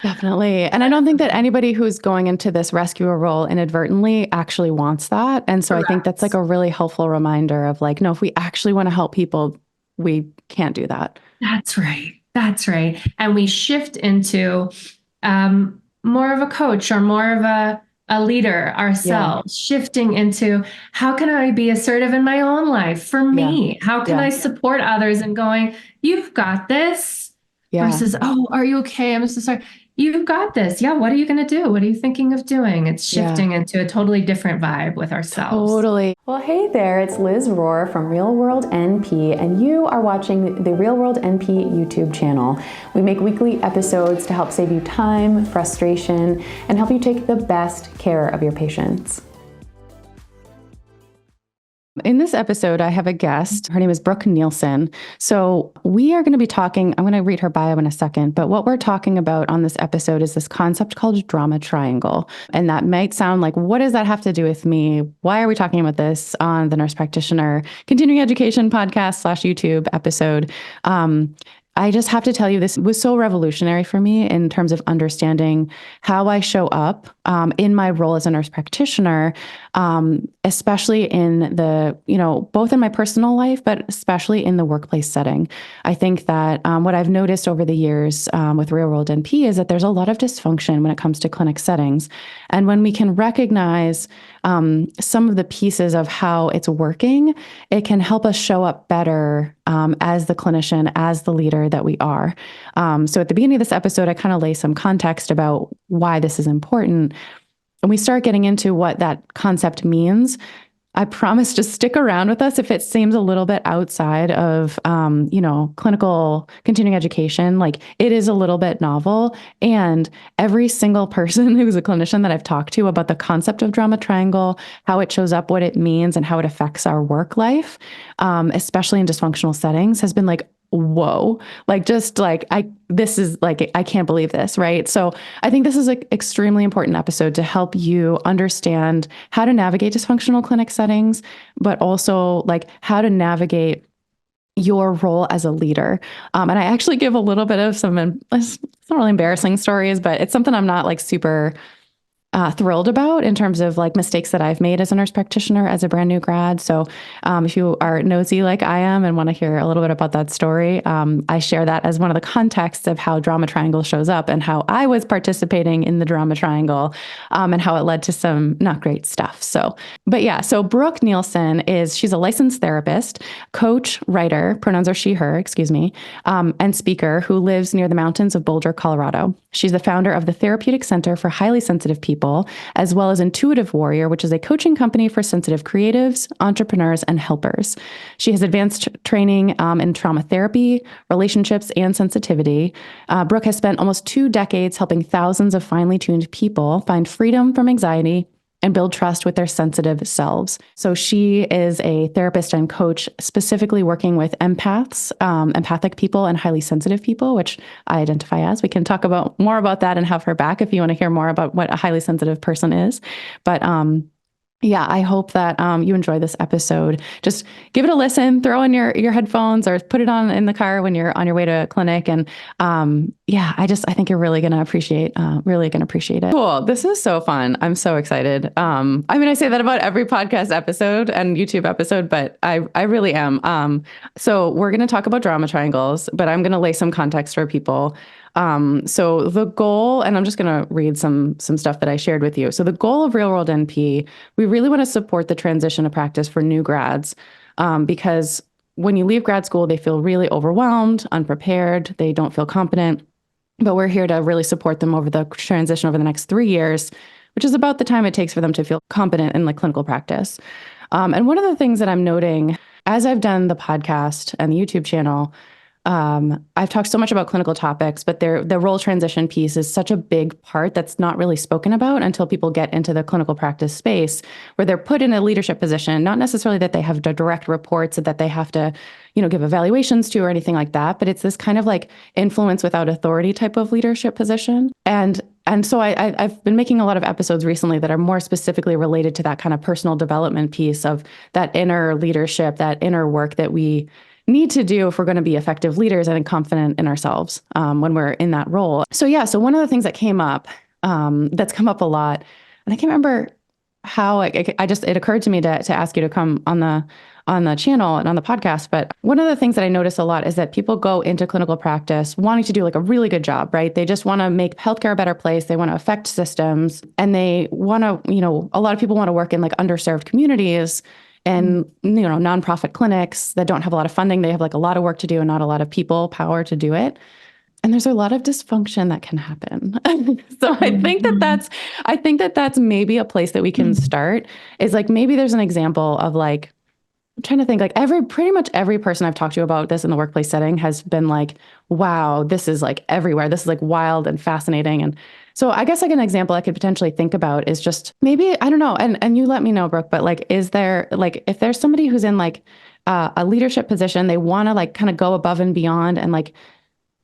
Definitely. And I don't think that anybody who's going into this rescuer role inadvertently actually wants that. And so I think that's like Correct. a really helpful reminder of like, no, if we actually want to help people, we can't do that. That's right. That's right. And we shift into more of a coach or more of a leader Yeah. ourselves, shifting into how can I be assertive in my own life for Yeah. me? How can I Yeah. support others and going, you've got this Yeah. versus, oh, are you okay? I'm so sorry. You've got this. Yeah. What are you going to do? What are you thinking of doing? It's Yeah. shifting into a totally different vibe with ourselves. Totally. Well, hey there, it's Liz Rohr from Real World NP, and you are watching the Real World NP YouTube channel. We make weekly episodes to help save you time, frustration, and help you take the best care of your patients. In this episode, I have a guest. Her name is Brooke Nielsen. So we are going to be talking, I'm going to read her bio in a second, but what we're talking about on this episode is this concept called drama triangle. And that might sound like, what does that have to do with me? Why are we talking about this on the Nurse Practitioner Continuing Education podcast / YouTube episode? I just have to tell you, this was so revolutionary for me in terms of understanding how I show up in my role as a nurse practitioner, especially in the, both in my personal life, but especially in the workplace setting. I think that what I've noticed over the years with real world NP is that there's a lot of dysfunction when it comes to clinic settings. And when we can recognize some of the pieces of how it's working, it can help us show up better as the clinician, as the leader that we are. So at the beginning of this episode, I kind of lay some context about why this is important. And we start getting into what that concept means. I promise to stick around with us if it seems a little bit outside of, clinical continuing education. Like, it is a little bit novel. And every single person who's a clinician that I've talked to about the concept of drama triangle, how it shows up, what it means, and how it affects our work life, especially in dysfunctional settings, has been like, whoa, like, just like, this is like, I can't believe this, right? So I think this is an extremely important episode to help you understand how to navigate dysfunctional clinic settings, but also like how to navigate your role as a leader. And I actually give a little bit of it's not really embarrassing stories, but it's something I'm not like super thrilled about in terms of like mistakes that I've made as a nurse practitioner as a brand new grad. So if you are nosy like I am and want to hear a little bit about that story, I share that as one of the contexts of how drama triangle shows up and how I was participating in the drama triangle and how it led to some not great stuff. So Brooke Nielsen she's a licensed therapist, coach, writer, pronouns are she, her, excuse me, and speaker who lives near the mountains of Boulder, Colorado. She's the founder of the Therapeutic Center for Highly Sensitive People, as well as Intuitive Warrior, which is a coaching company for sensitive creatives, entrepreneurs, and helpers. She has advanced training in trauma therapy, relationships, and sensitivity. Brooke has spent almost 2 decades helping thousands of finely tuned people find freedom from anxiety and build trust with their sensitive selves. So she is a therapist and coach specifically working with empaths, empathic people, and highly sensitive people, which I identify as. We can talk about more about that and have her back if you want to hear more about what a highly sensitive person is. But yeah, I hope that you enjoy this episode. Just give it a listen, throw in your headphones or put it on in the car when you're on your way to a clinic. And I think you're really going to appreciate it. Cool. This is so fun. I'm so excited. I say that about every podcast episode and YouTube episode, but I really am. So we're going to talk about drama triangles, but I'm going to lay some context for people. So the goal, and I'm just going to read some stuff that I shared with you. So the goal of Real World NP, we really want to support the transition to practice for new grads, because when you leave grad school, they feel really overwhelmed, unprepared, they don't feel competent, but we're here to really support them over the transition over the next 3 years, which is about the time it takes for them to feel competent in like clinical practice. And one of the things that I'm noting as I've done the podcast and the YouTube channel, I've talked so much about clinical topics, but the role transition piece is such a big part that's not really spoken about until people get into the clinical practice space where they're put in a leadership position, not necessarily that they have direct reports that they have to, give evaluations to or anything like that, but it's this kind of like influence without authority type of leadership position. And so I've been making a lot of episodes recently that are more specifically related to that kind of personal development piece of that inner leadership, that inner work that we need to do if we're going to be effective leaders and confident in ourselves when we're in that role. So yeah, so one of the things that came up, that's come up a lot, and I can't remember how it occurred to me to ask you to come on the channel and on the podcast. But one of the things that I notice a lot is that people go into clinical practice wanting to do like a really good job, right? They just want to make healthcare a better place. They want to affect systems, and they want to, a lot of people want to work in like underserved communities and, nonprofit clinics that don't have a lot of funding. They have like a lot of work to do and not a lot of people power to do it. And there's a lot of dysfunction that can happen. So I think that that's maybe a place that we can start, is like, maybe there's an example of like, I'm trying to think, like pretty much every person I've talked to about this in the workplace setting has been like, wow, this is like everywhere. This is like wild and fascinating. And so I guess like an example I could potentially think about is just maybe, I don't know. And you let me know, Brooke, but like, is there like, if there's somebody who's in like a leadership position, they want to like kind of go above and beyond, and like,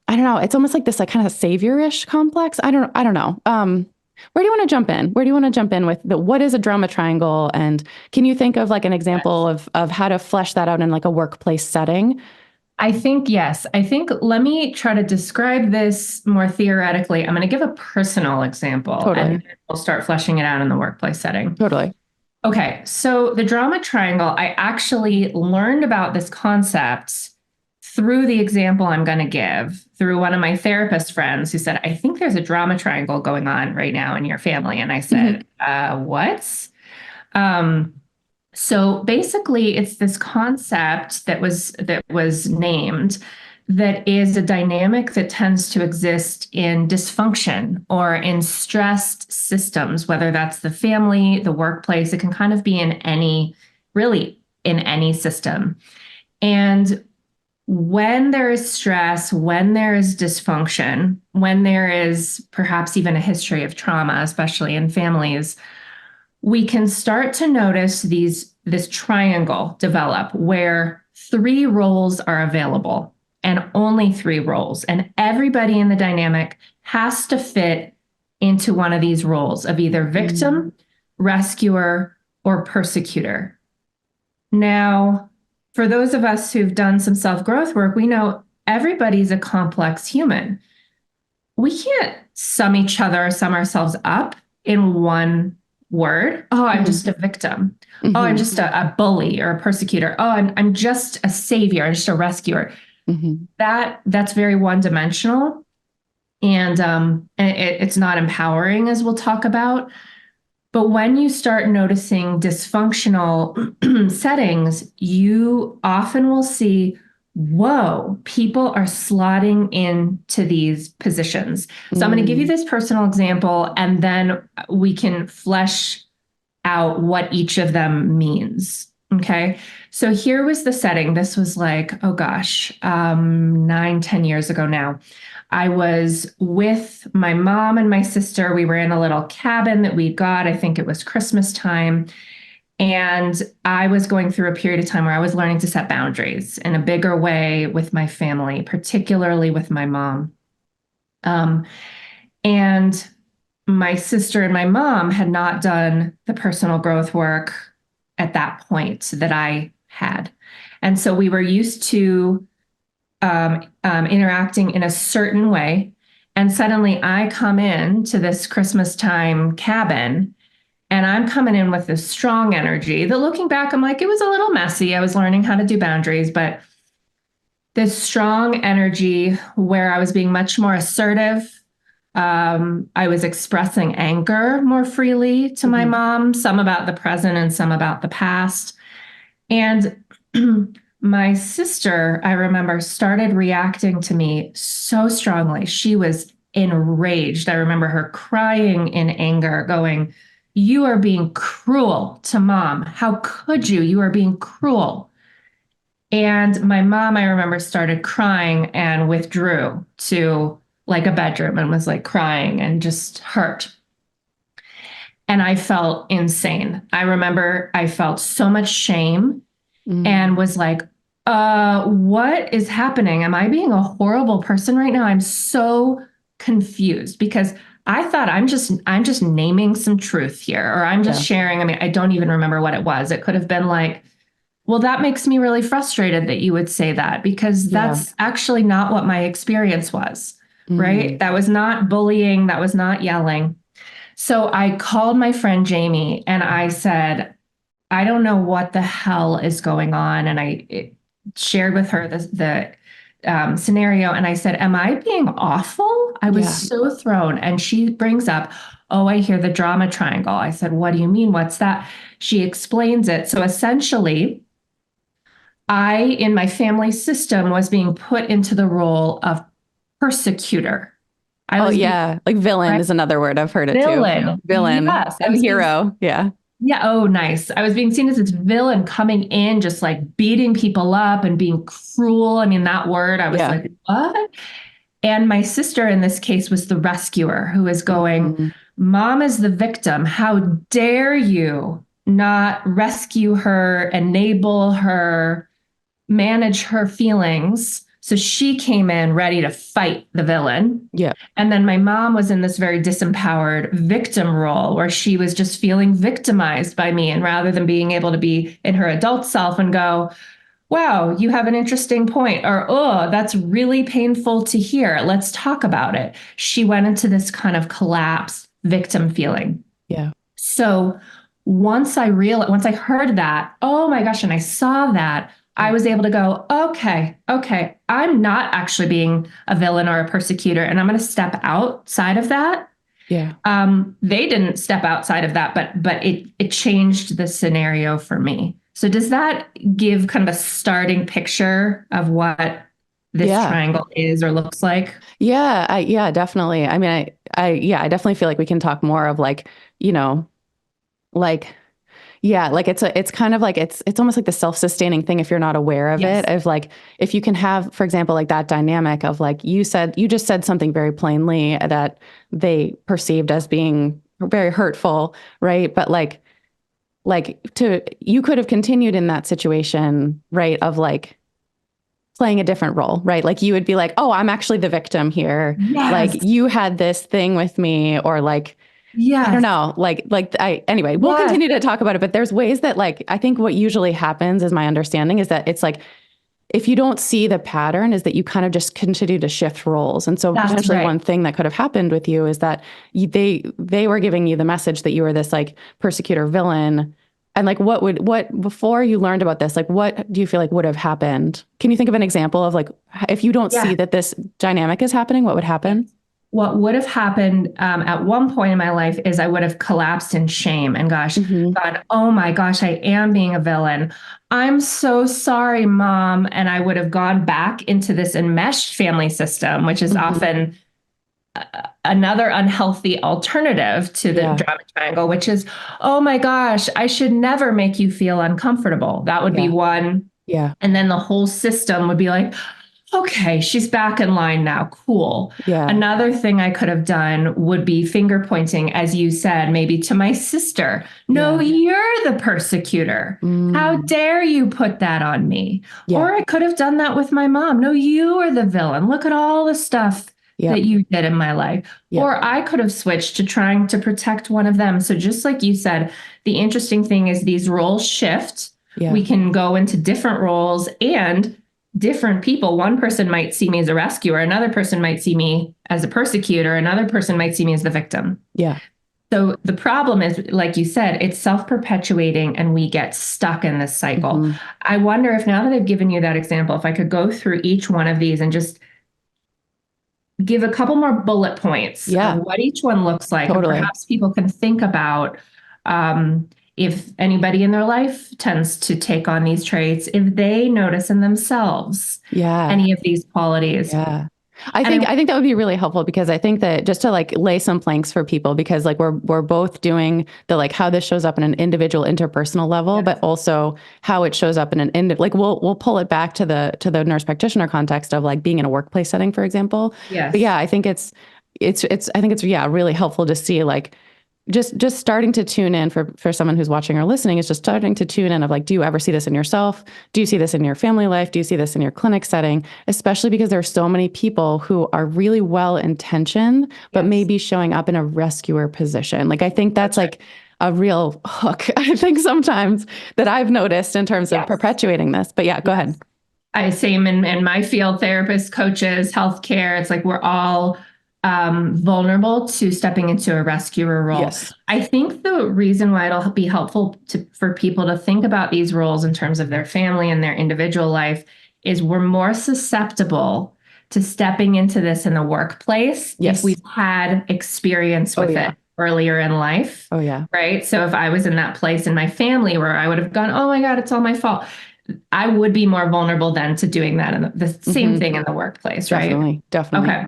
I don't know, it's almost like this like kind of savior-ish complex. I don't know. Where do you want to jump in? Where do you want to jump in with what is a drama triangle? And can you think of like an example of how to flesh that out in like a workplace setting? I think, yes. I think let me try to describe this more theoretically. I'm going to give a personal example, Totally. and then we'll start fleshing it out in the workplace setting. Totally. Okay. So the drama triangle, I actually learned about this concept through the example I'm going to give, through one of my therapist friends who said, I think there's a drama triangle going on right now in your family. And I said, what? So basically, it's this concept that was named, that is a dynamic that tends to exist in dysfunction or in stressed systems, whether that's the family, the workplace. It can kind of be in really in any system. And when there is stress, when there is dysfunction, when there is perhaps even a history of trauma, especially in families, we can start to notice this triangle develop where 3 roles are available, and only 3 roles. And everybody in the dynamic has to fit into one of these roles of either victim, rescuer, or persecutor. Now, for those of us who've done some self-growth work, we know everybody's a complex human. We can't sum ourselves up in one word. Oh, I'm just a victim. Oh, I'm just a bully or a persecutor. Oh, I'm just a savior. I'm just a rescuer. That's very one-dimensional, and it's not empowering, as we'll talk about. But when you start noticing dysfunctional settings, you often will see, whoa, people are slotting into these positions. So I'm going to give you this personal example, and then we can flesh out what each of them means. Okay. So here was the setting. This was like, oh gosh, 9-10 years ago now. I was with my mom and my sister. We were in a little cabin that we got. I think it was Christmas time. And I was going through a period of time where I was learning to set boundaries in a bigger way with my family, particularly with my mom. And my sister and my mom had not done the personal growth work at that point that I had. And so we were used to interacting in a certain way. And suddenly I come in to this Christmas time cabin, and I'm coming in with this strong energy that, looking back, I'm like, it was a little messy. I was learning how to do boundaries, but this strong energy where I was being much more assertive. I was expressing anger more freely to my mom, some about the present and some about the past. And my sister, I remember, started reacting to me so strongly. She was enraged. I remember her crying in anger, going, "You are being cruel to Mom. How could you? You are being cruel." And my mom, I remember, started crying and withdrew to like a bedroom and was like crying and just hurt. And I felt insane. I remember I felt so much shame and was like, what is happening? Am I being a horrible person right now? I'm so confused, because I thought I'm just naming some truth here, or I'm just sharing. I mean, I don't even remember what it was. It could have been like, Well, that makes me really frustrated that you would say that because Yeah. that's actually not what my experience was, right? Mm. That was not bullying, that was not yelling. So I called my friend Jamie and I said, I don't know what the hell is going on. And shared with her the scenario. And I said, am I being awful? I was Yeah. so thrown. And she brings up, oh, I hear the drama triangle. I said, what do you mean? What's that? She explains it. So essentially, I, in my family system, was being put into the role of persecutor. I Oh was being yeah. Like villain right, is another word. I've heard it too. villain. Villain Yes, I and was being hero. Yeah. yeah, oh, nice. I was being seen as this villain coming in, just like beating people up and being cruel. I mean, that word, I was Yeah. like, what? And my sister in this case was the rescuer who is going, Mm. Mom is the victim. How dare you not rescue her, enable her, manage her feelings? So she came in ready to fight the villain. Yeah. And then my mom was in this very disempowered victim role where she was just feeling victimized by me. And rather than being able to be in her adult self and go, wow, you have an interesting point, or oh, that's really painful to hear. Let's talk about it. She went into this kind of collapse victim feeling. Yeah. So once I heard that, oh my gosh, and I saw that, I was able to go, okay, I'm not actually being a villain or a persecutor, and I'm going to step outside of that. Yeah. They didn't step outside of that, but it changed the scenario for me. So does that give kind of a starting picture of what this Yeah. triangle is or looks like? Yeah, definitely. I mean, I definitely feel like we can talk more of like, you know, like, yeah, like it's kind of like it's almost like the self-sustaining thing if you're not aware of it, Yes, of like if you can have, for example, like that dynamic of like you just said something very plainly that they perceived as being very hurtful, right? But you could have continued in that situation, right? Of like playing a different role, right? Like you would be like, oh, I'm actually the victim here. yes, Like you had this thing with me, or like, I don't yes, know, anyway, we'll yes. continue to talk about it, but there's ways that like, I think what usually happens is my understanding is that it's like, if you don't see the pattern is that you kind of just continue to shift roles. And so That's potentially right. one thing that could have happened with you is that they were giving you the message that you were this like persecutor villain. And like, what, before you learned about this, like, what do you feel like would have happened? Can you think of an example of like, if you don't Yeah. see that this dynamic is happening, what would happen? What would have happened at one point in my life is I would have collapsed in shame and Hmm. gone, oh my gosh, I am being a villain. I'm so sorry, Mom. And I would have gone back into this enmeshed family system, which is Hmm. often another unhealthy alternative to the Yeah. drama triangle, which is, oh my gosh, I should never make you feel uncomfortable. That would be Yeah. one. Yeah. And then the whole system would be like, okay, she's back in line now. Cool. Yeah. Another thing I could have done would be finger pointing, as you said, maybe to my sister. No, Yeah. you're the persecutor. How Mm. dare you put that on me? Yeah. Or I could have done that with my mom. No, you are the villain. Look at all the stuff Yep. that you did in my life. Yep. Or I could have switched to trying to protect one of them. So, just like you said, the interesting thing is these roles shift. Yeah. We can go into different roles and different people. One person might see me as a rescuer, another person might see me as a persecutor, another person might see me as the victim. Yeah. So the problem is, like you said, it's self-perpetuating and we get stuck in this cycle. Hmm. I wonder if now that I've given you that example, if I could go through each one of these and just give a couple more bullet points Yeah. of what each one looks like, and Totally. perhaps people can think about if anybody in their life tends to take on these traits, if they notice in themselves Yeah. any of these qualities. Yeah. I And think I think that would be really helpful because I think that just to like lay some planks for people because like we're both doing the like how this shows up in an individual interpersonal level, but also how it shows up in like we'll pull it back to the nurse practitioner context of like being in a workplace setting, for example. But yes, yeah, I think I think it's yeah, really helpful to see like just starting to tune in for someone who's watching or listening is just starting to tune in of like, do you ever see this in yourself? Do you see this in your family life? Do you see this in your clinic setting? Especially because there are so many people who are really well intentioned, but yes. maybe showing up in a rescuer position. Like, I think that's like, a real hook, I think sometimes that I've noticed in terms of Yes. perpetuating this. But yeah, go ahead. I same in my field, therapists, coaches, healthcare. It's like we're all vulnerable to stepping into a rescuer role. Yes. I think the reason why it'll be helpful for people to think about these roles in terms of their family and their individual life is we're more susceptible to stepping into this in the workplace Yes. if we've had experience with yeah. it earlier in life. Oh, yeah. Right. So if I was in that place in my family where I would have gone, oh my God, it's all my fault, I would be more vulnerable then to doing that. And the same thing in the workplace, right? Definitely. Definitely. Okay.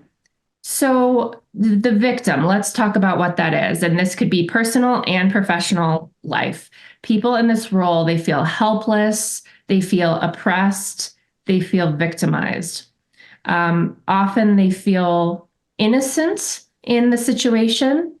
So the victim, let's talk about what that is. And this could be personal and professional life. People in this role, they feel helpless, they feel oppressed, they feel victimized. Often they feel innocent in the situation.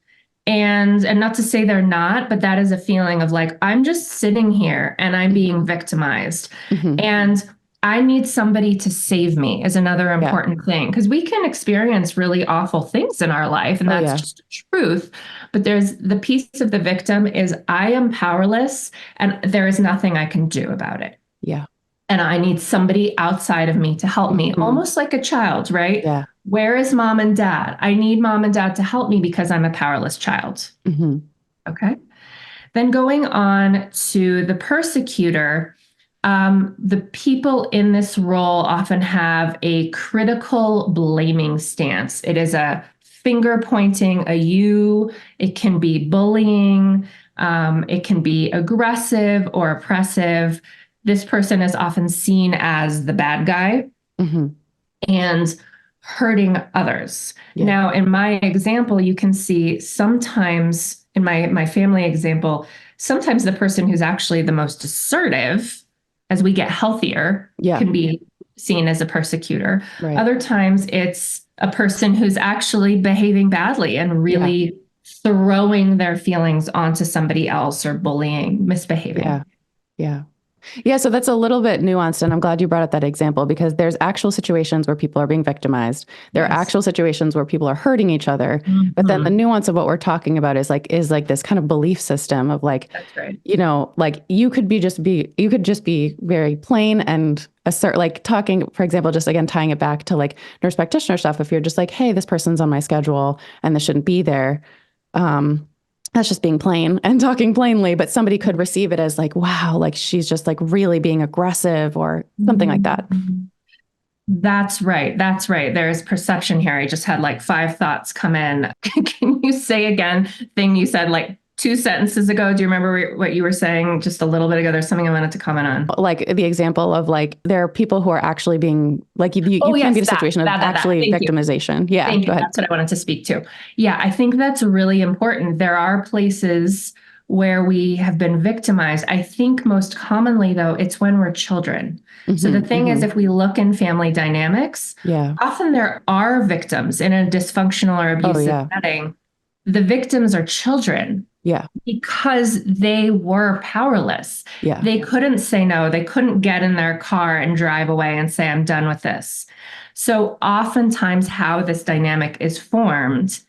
And not to say they're not, but that is a feeling of like, I'm just sitting here and I'm being victimized. And I need somebody to save me is another important thing, because we can experience really awful things in our life, and that's just the truth. But there's the piece of the victim is I am powerless and there is nothing I can do about it. Yeah. And I need somebody outside of me to help me, almost like a child, right? Yeah. Where is mom and dad? I need mom and dad to help me because I'm a powerless child. Okay. Then going on to the persecutor, the people in this role often have a critical blaming stance. It is a finger pointing, a you. It can be bullying. It can be aggressive or oppressive. This person is often seen as the bad guy and hurting others. Now, in my example, you can see sometimes in my family example, sometimes the person who's actually the most assertive as we get healthier can be seen as a persecutor. Other times it's a person who's actually behaving badly and really throwing their feelings onto somebody else or bullying, misbehaving. Yeah, so that's a little bit nuanced, and I'm glad you brought up that example, because there's actual situations where people are being victimized. There are actual situations where people are hurting each other. But then the nuance of what we're talking about is like this kind of belief system of like, you know, like you could just be very plain and assert, like talking, for example, just again tying it back to like nurse practitioner stuff. If you're just like, hey, this person's on my schedule and this shouldn't be there. That's just being plain and talking plainly, but somebody could receive it as like, wow, like she's just like really being aggressive or something like that. That's right. That's right. There's perception here. I just had like 5 thoughts come in. Can you say again thing you said like 2 sentences ago? Do you remember what you were saying just a little bit ago? There's something I wanted to comment on. Like the example of like, there are people who are actually being like, you can be in a situation of actually victimization. Yeah. Go ahead. That's what I wanted to speak to. Yeah. I think that's really important. There are places where we have been victimized. I think most commonly though, it's when we're children. So the thing is, if we look in family dynamics, often there are victims in a dysfunctional or abusive setting. The victims are children. Because they were powerless. They couldn't say no. They couldn't get in their car and drive away and say, I'm done with this. So oftentimes how this dynamic is formed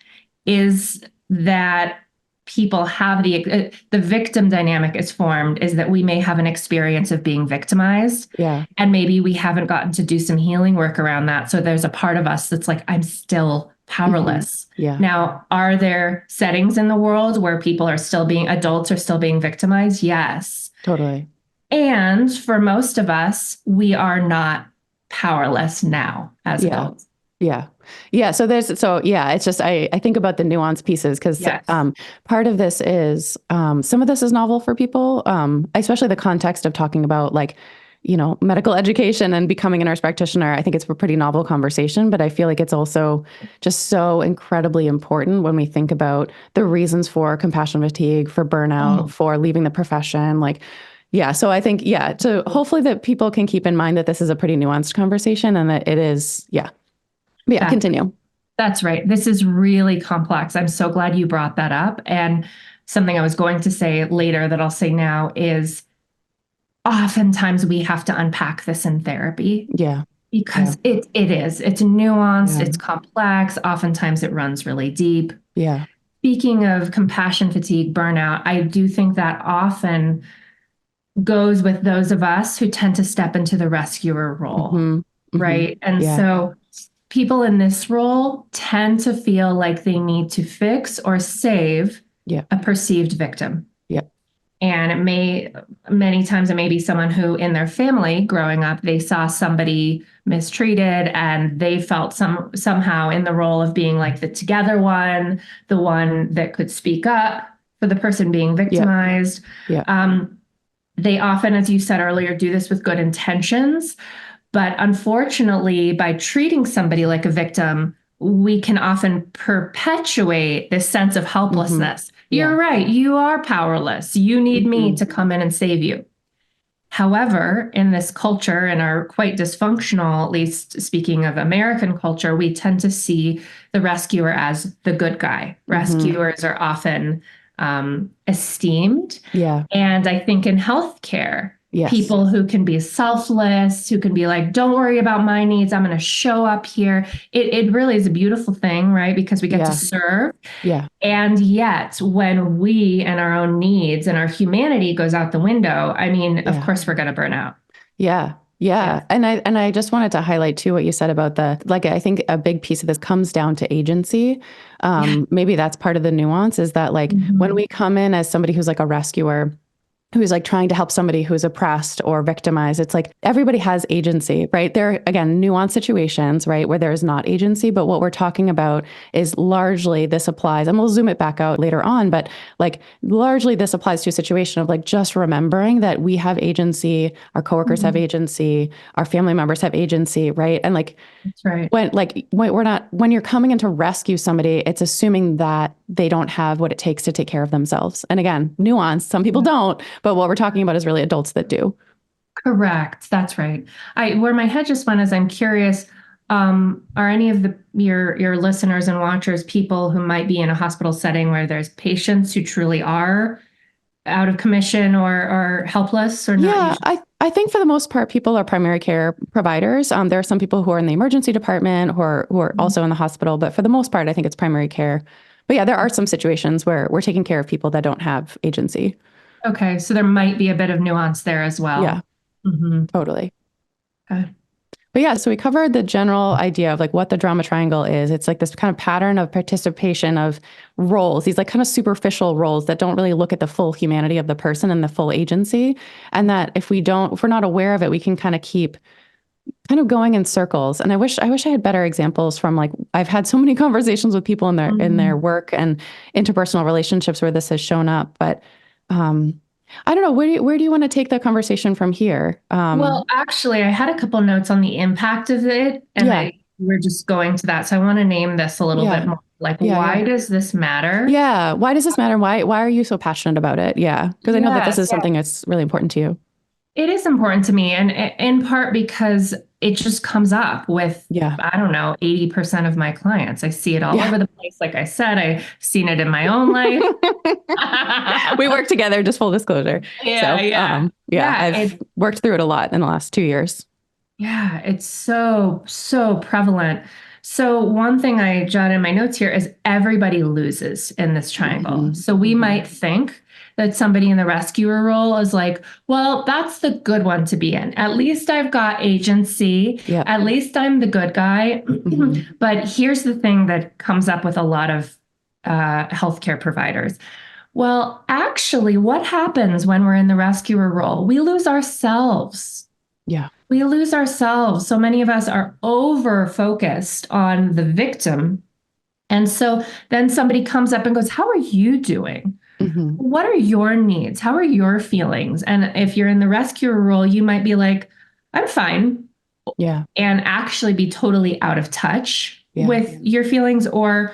is that people have the victim dynamic is formed is that we may have an experience of being victimized. And maybe we haven't gotten to do some healing work around that. So there's a part of us that's like, I'm still powerless. Now, are there settings in the world where adults are still being victimized? Yes. Totally. And for most of us, we are not powerless now as adults. So it's just, I think about the nuance pieces because part of this is, some of this is novel for people, especially the context of talking about like, you know, medical education and becoming a nurse practitioner. I think it's a pretty novel conversation, but I feel like it's also just so incredibly important when we think about the reasons for compassion fatigue, for burnout, for leaving the profession. Like, so I think, so hopefully that people can keep in mind that this is a pretty nuanced conversation and that it is, continue. That's right. This is really complex. I'm so glad you brought that up. And something I was going to say later that I'll say now is oftentimes we have to unpack this in therapy. Because it's nuanced, it's complex. Oftentimes it runs really deep. speaking of compassion fatigue, burnout, I do think that often goes with those of us who tend to step into the rescuer role, Hmm. Hmm. right? And Yeah. so people in this role tend to feel like they need to fix or save Yeah. a perceived victim. Yeah. And many times it may be someone who in their family growing up, they saw somebody mistreated and they felt somehow in the role of being like the together one, the one that could speak up for the person being Yeah. victimized. Yeah. They often, as you said earlier, do this with good intentions. But unfortunately, by treating somebody like a victim, we can often perpetuate this sense of helplessness. Yeah. You're right. You are powerless. You need me Hmm. to come in and save you. However, in this culture and our quite dysfunctional, at least speaking of American culture, we tend to see the rescuer as the good guy. Rescuers are often esteemed. Yeah. And I think in healthcare, Yes. people who can be selfless, who can be like, don't worry about my needs, I'm going to show up here. It really is a beautiful thing, right? Because we get to Yeah. serve. Yeah. And yet, when we and our own needs and our humanity goes out the window, I mean, of Yeah. course, we're going to burn out. Yeah. Yeah. And I just wanted to highlight too what you said about I think a big piece of this comes down to agency. Maybe that's part of the nuance is that when we come in as somebody who's like a rescuer, who's like trying to help somebody who's oppressed or victimized, it's like everybody has agency, right? There are, again, nuanced situations, right, where there is not agency. But what we're talking about is largely this applies, and we'll zoom it back out later on, but like largely this applies to a situation of like just remembering that we have agency, our coworkers have agency, our family members have agency, right? And like That's right. when you're coming in to rescue somebody, it's assuming that they don't have what it takes to take care of themselves. And again, nuance, some people don't, but what we're talking about is really adults that do. Correct. That's right. Where my head just went is I'm curious, are any of your listeners and watchers people who might be in a hospital setting where there's patients who truly are out of commission or helpless or not Yeah, usually? I think for the most part, people are primary care providers. There are some people who are in the emergency department who are also in the hospital, but for the most part, I think it's primary care. But yeah, there are some situations where we're taking care of people that don't have agency. Okay, so there might be a bit of nuance there as well. Yeah, totally. Okay. But yeah, so we covered the general idea of like what the drama triangle is. It's like this kind of pattern of participation of roles, these like kind of superficial roles that don't really look at the full humanity of the person and the full agency. And that if we're not aware of it, we can kind of keep kind of going in circles. And I wish I had better examples from like I've had so many conversations with people in their work and interpersonal relationships where this has shown up. But I don't know. Where do you want to take the conversation from here? Well, actually, I had a couple notes on the impact of it, and Yeah. we're just going to that. So I want to name this a little bit more. Like, why does this matter? Yeah. Why does this matter? Why are you so passionate about it? Yeah. Because I know that this is something that's really important to you. It is important to me, and in part because it just comes up with, I don't know, 80% of my clients. I see it all over the place. Like I said, I've seen it in my own life. We work together, just full disclosure. I've worked through it a lot in the last 2 years. Yeah, it's so prevalent. So one thing I jotted in my notes here is everybody loses in this triangle. So we might think that somebody in the rescuer role is like, well, that's the good one to be in. At least I've got agency. At least I'm the good guy. But here's the thing that comes up with a lot of healthcare providers. Well, actually, what happens when we're in the rescuer role? We lose ourselves. Yeah. We lose ourselves. So many of us are over focused on the victim. And so then somebody comes up and goes, how are you doing? What are your needs? How are your feelings? And if you're in the rescuer role, you might be like, I'm fine. Yeah. And actually be totally out of touch with your feelings, or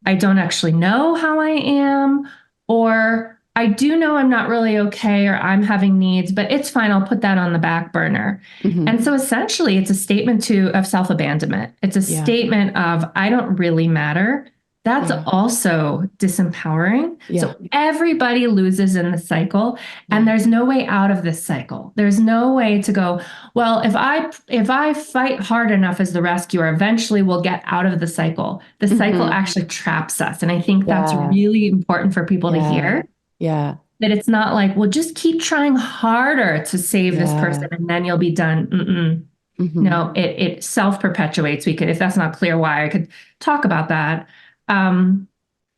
I don't actually know how I am, or I do know I'm not really okay, or I'm having needs, but it's fine. I'll put that on the back burner. And so essentially it's a statement of self-abandonment. It's a statement of, I don't really matter. that's Yeah. also disempowering. Yeah. So everybody loses in the cycle, and Yeah. there's no way out of this cycle. There's no way to go, well, if I fight hard enough as the rescuer, eventually we'll get out of the cycle. The cycle Mhm. actually traps us. And I think that's Yeah. really important for people to Yeah. hear, Yeah. that it's not like, well, just keep trying harder to save this person Yeah. and then you'll be done. Mm-mm. Hmm. No, it self-perpetuates. We could, if that's not clear why, I could talk about that. Um,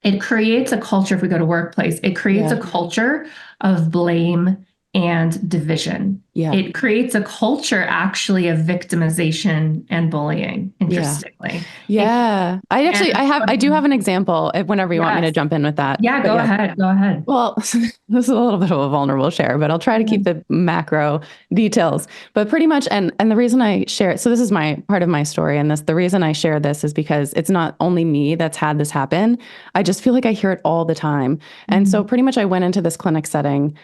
it creates a culture, if we go to workplace, it creates a Yeah. culture of blame and division. Yeah. It creates a culture actually of victimization and bullying, Yeah. interestingly. It, Yeah. and I do have an example whenever you want me to yes, jump in with that. yeah, But go yeah. ahead, go ahead. Well, this is a little bit of a vulnerable share, but I'll try to keep the macro details. But pretty much, and the reason I share it, so this is my part of my story, and the reason I share this is because it's not only me that's had this happen. I just feel like I hear it all the time. And so pretty much I went into this clinic setting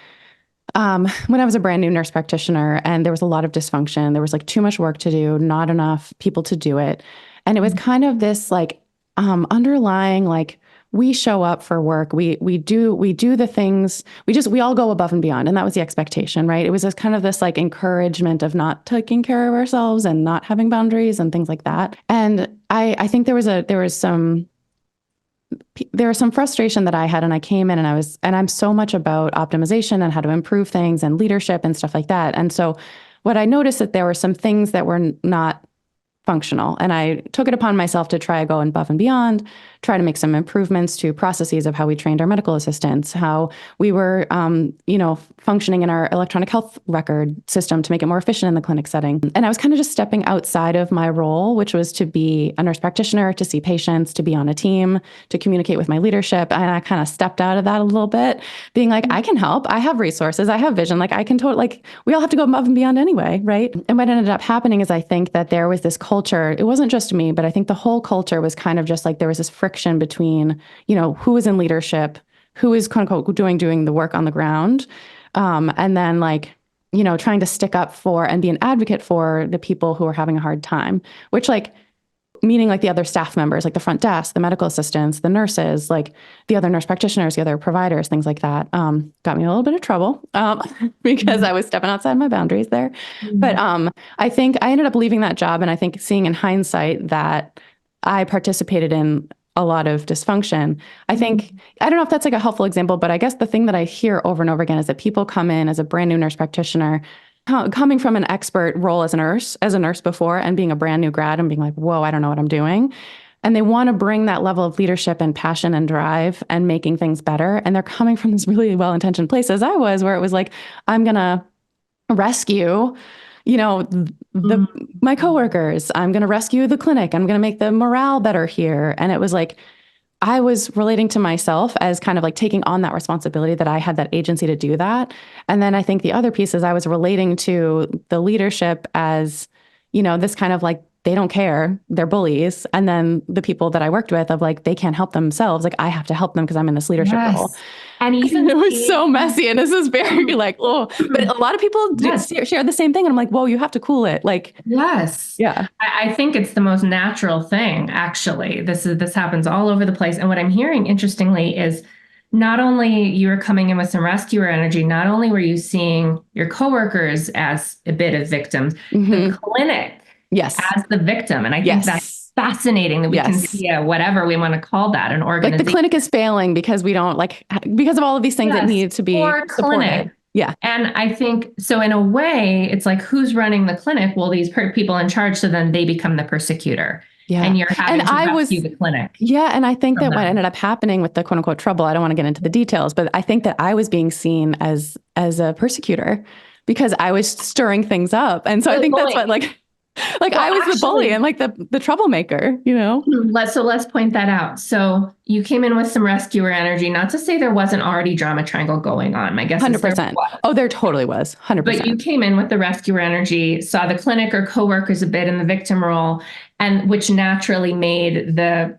when I was a brand new nurse practitioner, and there was a lot of dysfunction. There was like too much work to do, not enough people to do it. And it was kind of this like underlying like, we show up for work. We do the things. We all go above and beyond, and that was the expectation, right? It was this kind of this like encouragement of not taking care of ourselves and not having boundaries and things like that. And I think there was some frustration that I had, and I came in and I'm so much about optimization and how to improve things and leadership and stuff like that. And so what I noticed that there were some things that were not functional. And I took it upon myself to try to go above and beyond, try to make some improvements to processes of how we trained our medical assistants, how we were, functioning in our electronic health record system to make it more efficient in the clinic setting. And I was kind of just stepping outside of my role, which was to be a nurse practitioner, to see patients, to be on a team, to communicate with my leadership. And I kind of stepped out of that a little bit, being like, I can help. I have resources. I have vision. Like I can totally, like we all have to go above and beyond anyway, right? And what ended up happening is I think that there was this culture. It wasn't just me, but I think the whole culture was kind of just like there was this friction between, who was in leadership, who is quote unquote doing the work on the ground. And then like, trying to stick up for and be an advocate for the people who are having a hard time, which like, meaning like the other staff members, like the front desk, the medical assistants, the nurses, like the other nurse practitioners, the other providers, things like that, got me in a little bit of trouble because I was stepping outside my boundaries there. But I think I ended up leaving that job, and I think seeing in hindsight that I participated in a lot of dysfunction. I think, I don't know if that's like a helpful example, but I guess the thing that I hear over and over again is that people come in as a brand new nurse practitioner, coming from an expert role as a nurse before, and being a brand new grad and being like, whoa, I don't know what I'm doing. And they want to bring that level of leadership and passion and drive and making things better. And they're coming from this really well-intentioned place, as I was, where it was like, I'm going to rescue, my coworkers. I'm going to rescue the clinic. I'm going to make the morale better here. And it was like, I was relating to myself as kind of like taking on that responsibility, that I had that agency to do that. And then I think the other piece is I was relating to the leadership as, this kind of like, they don't care, they're bullies. And then the people that I worked with of like, they can't help themselves. Like I have to help them because I'm in this leadership role. And even it was so messy. And this is very like, oh, but a lot of people share the same thing. And I'm like, whoa, you have to cool it. Like, yes. Yeah. I think it's the most natural thing, actually. This happens all over the place. And what I'm hearing, interestingly, is not only you were coming in with some rescuer energy, not only were you seeing your coworkers as a bit of victims, the clinic as the victim. And I think that's fascinating that we can see whatever we want to call that, an organization. Like the clinic is failing because we don't because of all of these things that need to be supported. Clinic. Yeah. And I think, so in a way, it's like, who's running the clinic? Well, these people in charge, so then they become the persecutor. Yeah. And you're having to rescue the clinic. Yeah. And I think that what ended up happening with the quote unquote trouble, I don't want to get into the details, but I think that I was being seen as a persecutor because I was stirring things up. And so I think that's what I was the bully and like the troublemaker, Let's point that out. So you came in with some rescuer energy, not to say there wasn't already drama triangle going on. My guess 100%. Oh, there totally was 100%. But you came in with the rescuer energy, saw the clinic or coworkers a bit in the victim role, and which naturally made the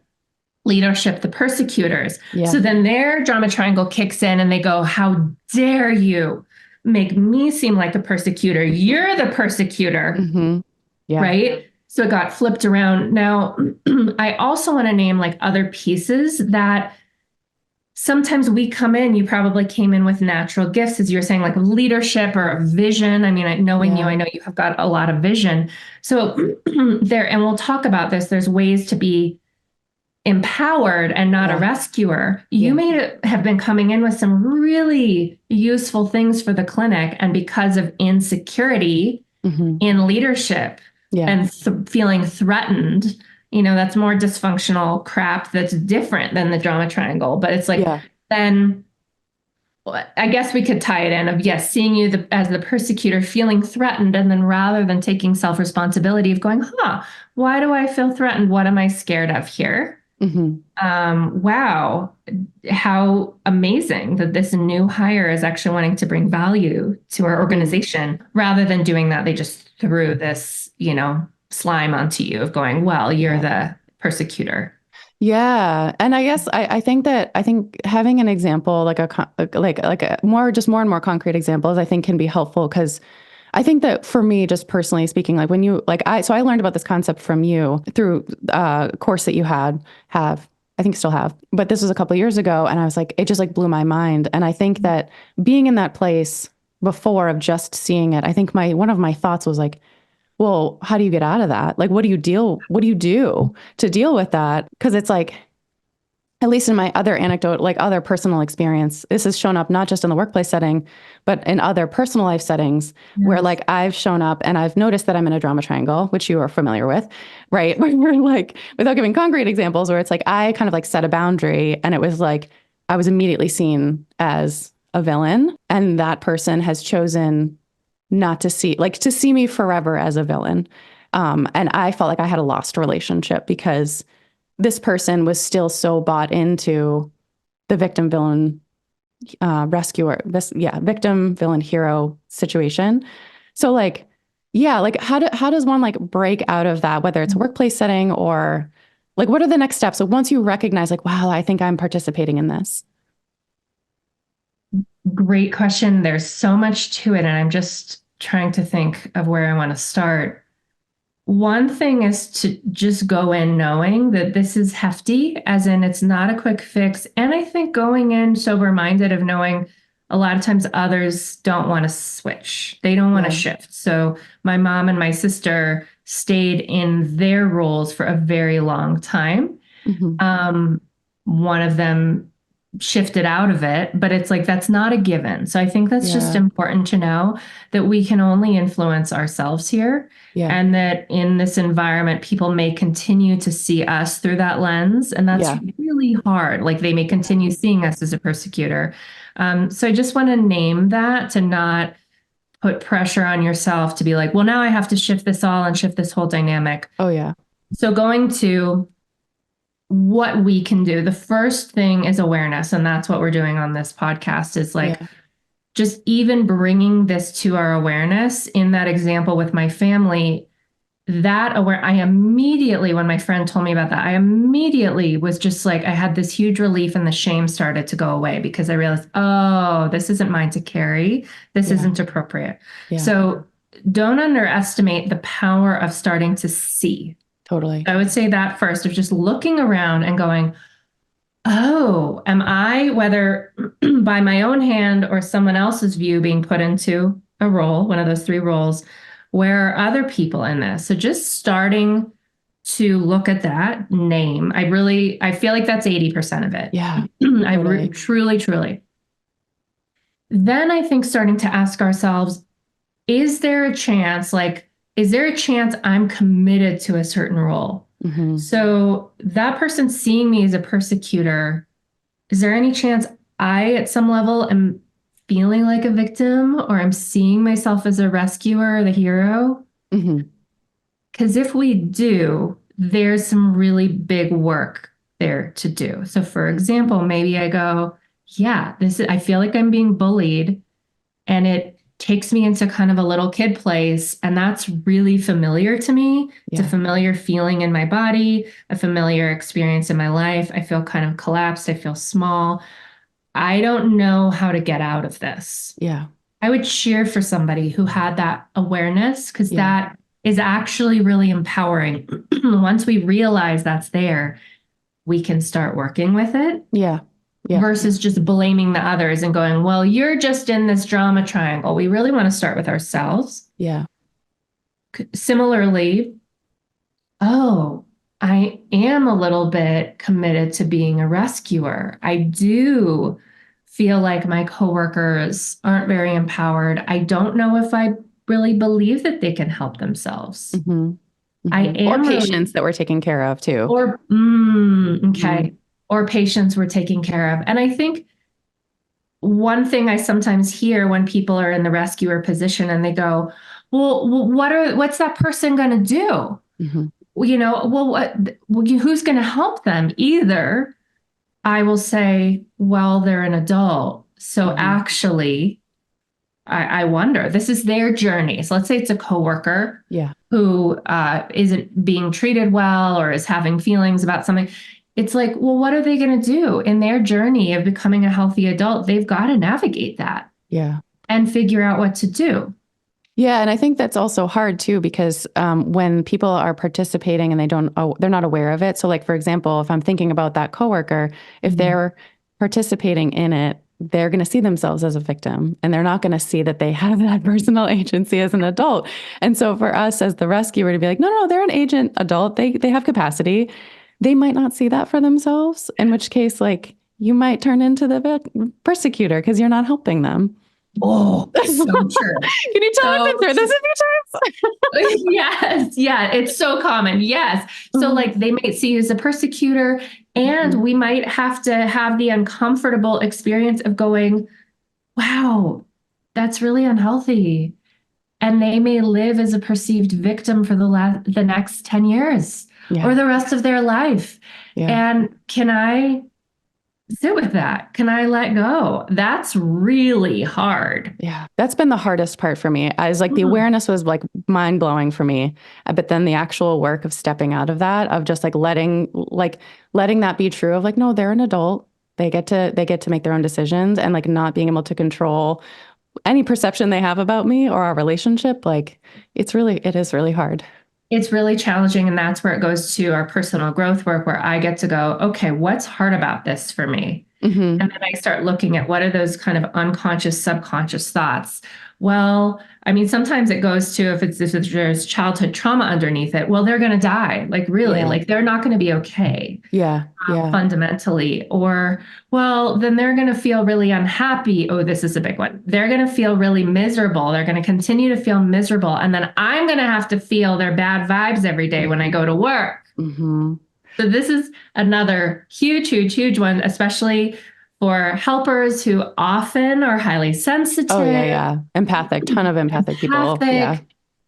leadership the persecutors. Yeah. So then their drama triangle kicks in and they go, how dare you make me seem like a persecutor? You're the persecutor. Mm-hmm. Yeah. Right? So it got flipped around. Now, I also want to name like other pieces that sometimes we come in, you probably came in with natural gifts, as you were saying, like leadership or a vision. I mean, knowing you, I know you have got a lot of vision. So there, and we'll talk about this, there's ways to be empowered and not a rescuer. You may have been coming in with some really useful things for the clinic, and because of insecurity in leadership and feeling threatened, that's more dysfunctional crap that's different than the drama triangle. But it's like, then I guess we could tie it in of, yes, seeing you as the persecutor, feeling threatened, and then rather than taking self-responsibility of going, why do I feel threatened? What am I scared of here? Wow, how amazing that this new hire is actually wanting to bring value to our organization. Rather than doing that, they just threw this, slime onto you of going, well, you're the persecutor. Yeah. And I guess I think having an example, like a more and more concrete examples, I think can be helpful, because I think that for me, just personally speaking, like when you, so I learned about this concept from you through a course that you have, I think still have, but this was a couple of years ago. And I was like, it just like blew my mind. And I think that being in that place before of just seeing it, I think one of my thoughts was like, well, how do you get out of that? Like, what do you do to deal with that? Because it's like, at least in my other anecdote, like other personal experience, this has shown up not just in the workplace setting, but in other personal life settings where like I've shown up and I've noticed that I'm in a drama triangle, which you are familiar with, right? Where we're like, without giving concrete examples, where it's like, I kind of like set a boundary and it was like, I was immediately seen as a villain, and that person has chosen not to see me forever as a villain. And I felt like I had a lost relationship because this person was still so bought into the victim villain victim villain hero situation. So like, like how does one like break out of that, whether it's a workplace setting or like, what are the next steps? So once you recognize like, wow, I think I'm participating in this. Great question. There's so much to it, and I'm just trying to think of where I want to start. One thing is to just go in knowing that this is hefty, as in it's not a quick fix. And I think going in sober-minded of knowing a lot of times others don't want to switch. They don't want to shift. So my mom and my sister stayed in their roles for a very long time. One of them shifted out of it, but it's like, that's not a given. So I think that's just important to know that we can only influence ourselves here. And that in this environment, people may continue to see us through that lens. And that's really hard. Like they may continue seeing us as a persecutor. So I just want to name that, to not put pressure on yourself to be like, well, now I have to shift this all and shift this whole dynamic. So going to what we can do. The first thing is awareness. And that's what we're doing on this podcast, is like, just even bringing this to our awareness. In that example with my family, I immediately, when my friend told me about that, I immediately was just like, I had this huge relief, and the shame started to go away, because I realized, oh, this isn't mine to carry. This isn't appropriate. So don't underestimate the power of starting to see. Totally. I would say that first, of just looking around and going, oh, am I, whether by my own hand or someone else's view, being put into a role, one of those three roles, where are other people in this? So just starting to look at that, name. I feel like that's 80% of it. Totally. Truly. Then I think starting to ask ourselves, is there a chance I'm committed to a certain role? So that person seeing me as a persecutor, is there any chance I, at some level, am feeling like a victim, or I'm seeing myself as a rescuer, the hero? Because if we do, there's some really big work there to do. So for example, maybe I go, I feel like I'm being bullied, and it takes me into kind of a little kid place. And that's really familiar to me. It's a familiar feeling in my body, a familiar experience in my life. I feel kind of collapsed. I feel small. I don't know how to get out of this. I would cheer for somebody who had that awareness, because that is actually really empowering. Once we realize that's there, we can start working with it. Yeah. Yeah. Versus just blaming the others and going, well, you're just in this drama triangle. We really want to start with ourselves. Yeah. Similarly, oh, I am a little bit committed to being a rescuer. I do feel like my coworkers aren't very empowered. I don't know if I really believe that they can help themselves. Mm-hmm. I Mm-hmm. Or am patients that we're taking care of too. or okay. Mm-hmm. Or patients we're taking care of. And I think one thing I sometimes hear when people are in the rescuer position and they go, well, what's that person going to do? Mm-hmm. Who's going to help them? Either I will say, well, they're an adult. So actually, I wonder, this is their journey. So let's say it's a coworker who isn't being treated well or is having feelings about something. It's like, well, what are they going to do in their journey of becoming a healthy adult? They've got to navigate that and figure out what to do. Yeah. And I think that's also hard too, because when people are participating and they're not aware of it. So like, for example, if I'm thinking about that coworker, if they're participating in it, they're going to see themselves as a victim and they're not going to see that they have that personal agency as an adult. And so for us as the rescuer to be like, no, they're an agent adult. They have capacity. They might not see that for themselves, in which case, like, you might turn into the persecutor because you're not helping them. Oh, so true. Can you tell me through this a few times? Yes. Yeah. It's so common. Yes. So like they might see you as a persecutor and we might have to have the uncomfortable experience of going, wow, that's really unhealthy. And they may live as a perceived victim for the next 10 years or the rest of their life. And can I sit with that? Can I let go? That's really hard. Yeah. That's been the hardest part for me. I was like, the awareness was like mind blowing for me. But then the actual work of stepping out of that, of just like letting that be true of like, no, they're an adult. They get to make their own decisions and like not being able to control any perception they have about me or our relationship. Like it is really hard. It's really challenging. And that's where it goes to our personal growth work, where I get to go, okay, what's hard about this for me? And then I start looking at what are those kind of unconscious, subconscious thoughts. Well, I mean, sometimes it goes to if there's childhood trauma underneath it, well, they're going to die. Like really, like they're not going to be okay. Fundamentally. Or, well, then they're going to feel really unhappy. Oh, this is a big one. They're going to feel really miserable. They're going to continue to feel miserable. And then I'm going to have to feel their bad vibes every day when I go to work. So this is another huge, huge, huge one, especially for helpers who often are highly sensitive. Oh, yeah. Empathic, ton of empathic people. Yeah.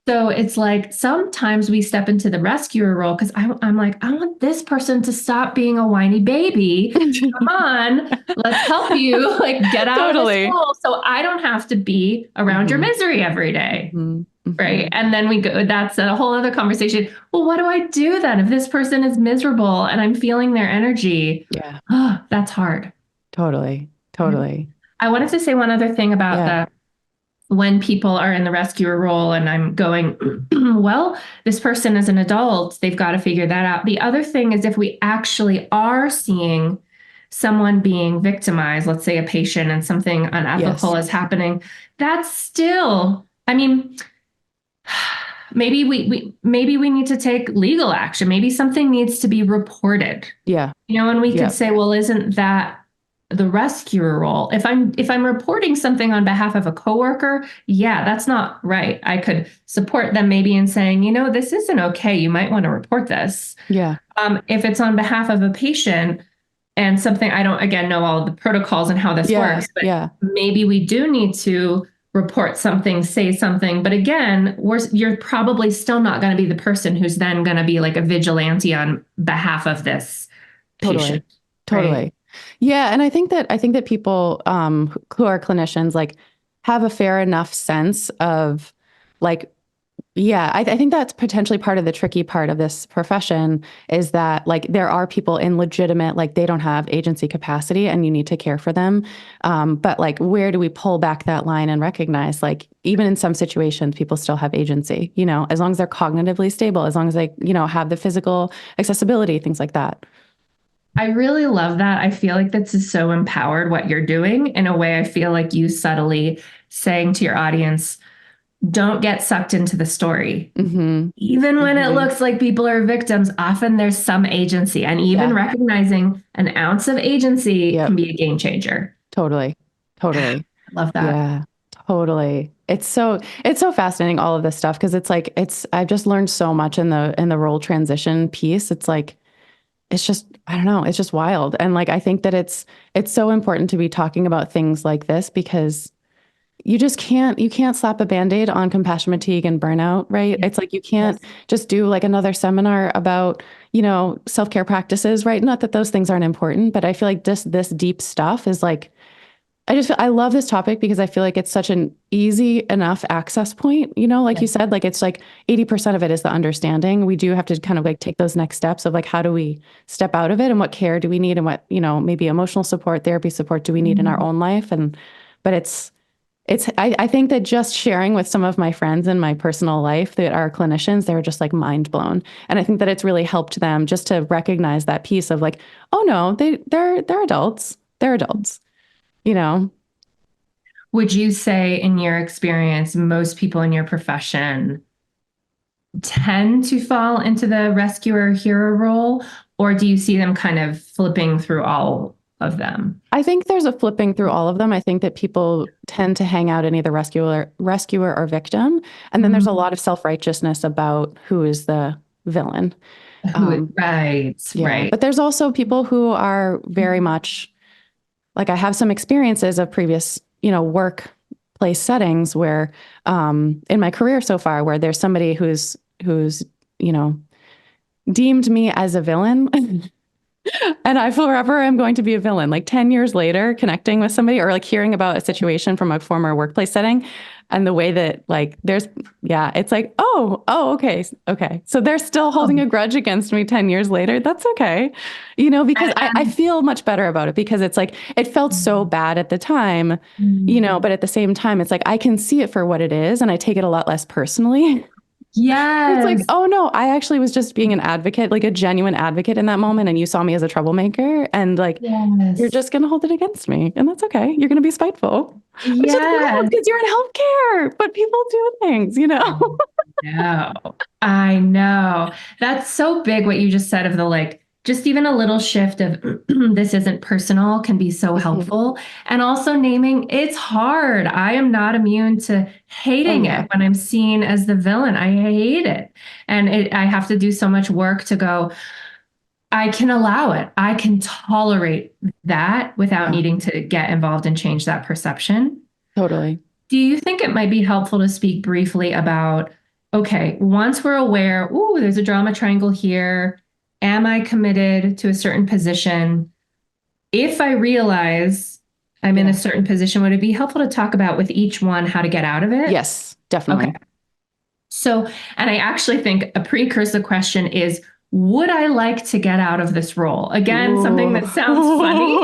So it's like sometimes we step into the rescuer role because I'm like, I want this person to stop being a whiny baby. Come on, let's help you like get out of this hole so I don't have to be around your misery every day. Right. And then we go, that's a whole other conversation. Well, what do I do then if this person is miserable and I'm feeling their energy? Oh, that's hard. Totally. I wanted to say one other thing about when people are in the rescuer role and I'm going, well, this person is an adult, they've got to figure that out. The other thing is if we actually are seeing someone being victimized, let's say a patient, and something unethical is happening, that's still, I mean, maybe we need to take legal action. Maybe something needs to be reported. And we could say, well, isn't that the rescuer role? If I'm reporting something on behalf of a coworker, that's not right. I could support them maybe in saying, this isn't okay. You might want to report this. If it's on behalf of a patient and something, I don't, again, know all of the protocols and how this works, but maybe we do need to report something, say something. But again, you're probably still not going to be the person who's then going to be like a vigilante on behalf of this patient. Totally. Right? Yeah. And I think that people who are clinicians like have a fair enough sense of like, I think that's potentially part of the tricky part of this profession is that like there are people in legitimate, like they don't have agency capacity and you need to care for them. But like, where do we pull back that line and recognize like, even in some situations, people still have agency, you know, as long as they're cognitively stable, as long as they, you know, have the physical accessibility, things like that. I really love that. I feel like this is so empowered what you're doing. In a way, I feel like you subtly saying to your audience, don't get sucked into the story. Mm-hmm. Even when it Mm-hmm. looks like people are victims, often there's some agency. And even Yeah. recognizing an ounce of agency Yep. can be a game changer. Totally. Totally. Love that. Yeah, totally. It's so fascinating, all of this stuff, because I've just learned so much in the role transition piece. It's like, it's just, I don't know, it's just wild. And like, I think that it's so important to be talking about things like this, because you can't slap a Band-Aid on compassion fatigue and burnout, right? Yeah. It's like, you can't just do like another seminar about, you know, self-care practices, right? Not that those things aren't important, but I feel like just this deep stuff is like, I love this topic because I feel like it's such an easy enough access point, you know, like Yeah. you said, like it's like 80% of it is the understanding. We do have to kind of like take those next steps of like, how do we step out of it, and what care do we need, and what, you know, maybe emotional support, therapy support do we need in our own life. But I think that just sharing with some of my friends in my personal life that are clinicians, they were just like mind blown. And I think that it's really helped them just to recognize that piece of like, oh no, they're adults. They're adults, you know? Would you say, in your experience, most people in your profession tend to fall into the rescuer hero role, or do you see them kind of flipping through all of them? I think there's a flipping through all of them. I think that people tend to hang out in either rescuer or victim. And then there's a lot of self-righteousness about who is the villain. Right, Yeah. right. But there's also people who are very much like, I have some experiences of previous, you know, workplace settings where in my career so far, where there's somebody who's, you know, deemed me as a villain. And I forever am going to be a villain. Like 10 years later, connecting with somebody or like hearing about a situation from a former workplace setting, and the way that like it's like, okay. Okay. So they're still holding a grudge against me 10 years later. That's okay. You know, because I feel much better about it, because it's like, it felt so bad at the time, you know, but at the same time, it's like, I can see it for what it is, and I take it a lot less personally. It's like, Yes. oh no, I actually was just being an advocate, like a genuine advocate in that moment. And you saw me as a troublemaker, and like, you're Yes. just going to hold it against me. And that's okay. You're going to be spiteful. Which is Yes. because you're in healthcare, but people do things, you know? No, I know. That's so big what you just said of the like, just even a little shift of this isn't personal can be so helpful. And also naming it's hard. I am not immune to hating it when I'm seen as the villain. I hate it. And I have to do so much work to go, I can allow it. I can tolerate that without needing to get involved and change that perception. Totally. Do you think it might be helpful to speak briefly about, okay, once we're aware, ooh, there's a drama triangle here. Am I committed to a certain position? If I realize I'm in a certain position, would it be helpful to talk about with each one how to get out of it? Yes, definitely. Okay. So, and I actually think a precursor question is, would I like to get out of this role? Again, something that sounds funny.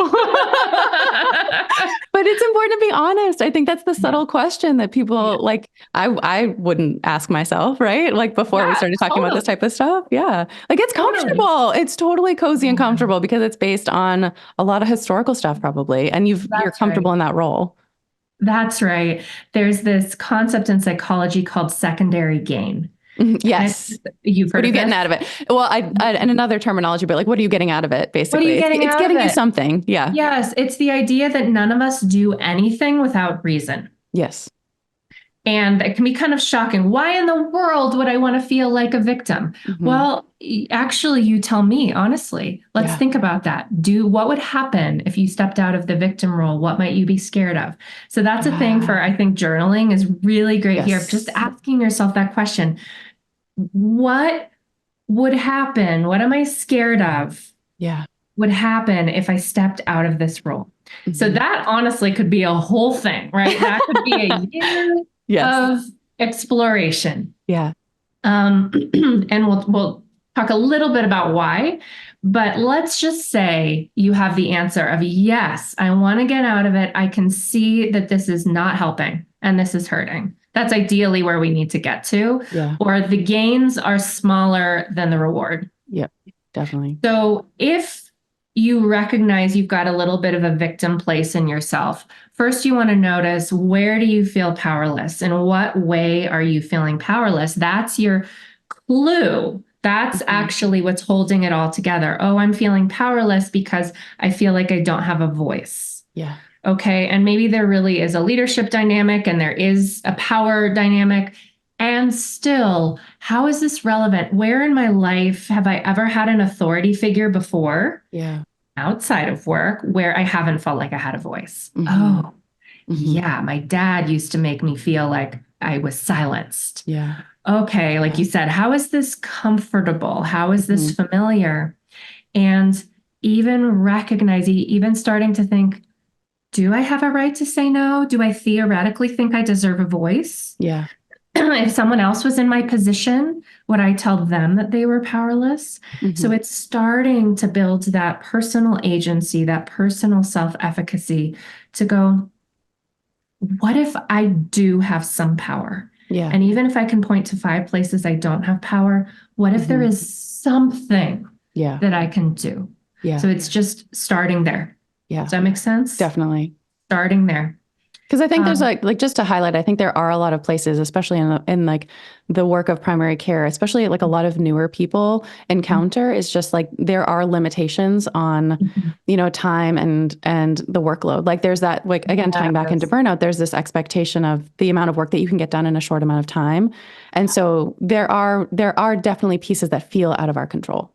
But it's important to be honest. I think that's the subtle question that people like, I wouldn't ask myself, right? Like before we started talking about this type of stuff. Yeah. Like it's comfortable. It's totally cozy and comfortable because it's based on a lot of historical stuff probably. And you're comfortable in that role. That's right. There's this concept in psychology called secondary gain. Yes. You've heard what are you getting this? out of it? Well, and another terminology, but like, what are you getting out of it? Basically, What are you getting it's out getting of you it? something. Yeah. Yes. It's the idea that none of us do anything without reason. Yes. And it can be kind of shocking. Why in the world would I want to feel like a victim? Well, actually, you tell me, honestly. Let's think about that. What would happen if you stepped out of the victim role? What might you be scared of? So that's a thing for, I think, journaling is really great here. Just asking yourself that question. What would happen? What am I scared of? Yeah. Would happen if I stepped out of this role? So that honestly could be a whole thing, right? That could be a year of exploration. Yeah. And we'll talk a little bit about why, but let's just say you have the answer of yes, I want to get out of it. I can see that this is not helping and this is hurting. That's ideally where we need to get to. Yeah. Or the gains are smaller than the reward. Yep. Definitely. So if you recognize you've got a little bit of a victim place in yourself, first you want to notice, where do you feel powerless? In what way are you feeling powerless? That's your clue. That's actually what's holding it all together. Oh, I'm feeling powerless because I feel like I don't have a voice. Yeah. Okay. And maybe there really is a leadership dynamic and there is a power dynamic. And still, how is this relevant? Where in my life have I ever had an authority figure before? Yeah. Outside of work where I haven't felt like I had a voice. Mm-hmm. Oh, Mm-hmm. yeah. My dad used to make me feel like I was silenced. Yeah. Okay. Like you said, how is this comfortable? How is this familiar? And even recognizing, even starting to think, do I have a right to say no? Do I theoretically think I deserve a voice? Yeah. If someone else was in my position, would I tell them that they were powerless? So it's starting to build that personal agency, that personal self-efficacy to go, what if I do have some power? Yeah. And even if I can point to 5 places I don't have power, what if there is something that I can do? Yeah. So it's just starting there. Yeah. Does that make sense? Definitely. Starting there. Because I think there's like just to highlight, I think there are a lot of places, especially in like the work of primary care, especially like a lot of newer people encounter is just like there are limitations on, time and the workload. Like there's that, like again, tying back into burnout, there's this expectation of the amount of work that you can get done in a short amount of time. And so there are definitely pieces that feel out of our control.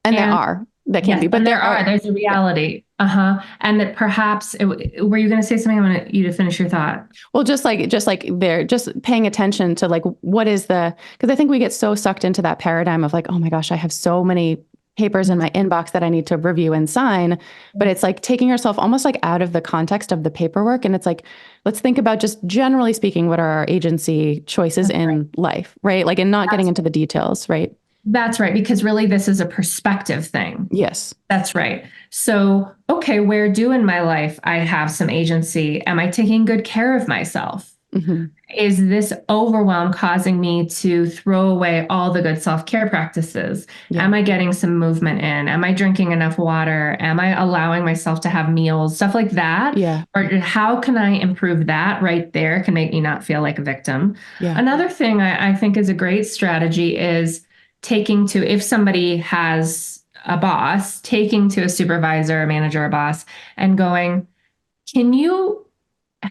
And there are. That can't be, but there's a reality. And that perhaps, were you going to say something? I want you to finish your thought. Well, just paying attention to like, what is because I think we get so sucked into that paradigm of like, oh my gosh, I have so many papers in my inbox that I need to review and sign. But it's like taking yourself almost like out of the context of the paperwork. And it's like, let's think about just generally speaking, what are our agency choices in life, right? Like, and not getting into the details, right? That's right. Because really, this is a perspective thing. Yes. That's right. So, okay, where do in my life I have some agency? Am I taking good care of myself? Is this overwhelm causing me to throw away all the good self-care practices? Am I getting some movement in? Am I drinking enough water? Am I allowing myself to have meals? Stuff like that. Yeah. Or how can I improve that right there can make me not feel like a victim. Yeah. Another thing I think is a great strategy is taking to, if somebody has a boss, taking to a supervisor, a manager, a boss, and going, can you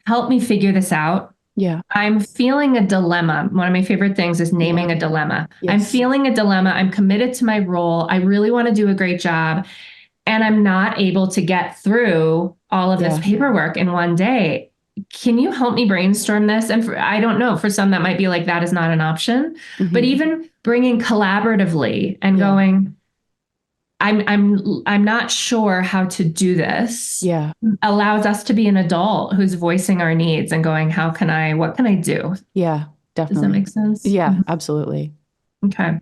help me figure this out? Yeah. I'm feeling a dilemma. One of my favorite things is naming a dilemma. Yes. I'm feeling a dilemma. I'm committed to my role. I really want to do a great job. And I'm not able to get through all of this paperwork in one day. Can you help me brainstorm this? And I don't know, for some that might be like, that is not an option, but even bringing collaboratively and going, I'm not sure how to do this. Yeah. Allows us to be an adult who's voicing our needs and going, what can I do? Yeah, definitely. Does that make sense? Yeah, absolutely. Okay.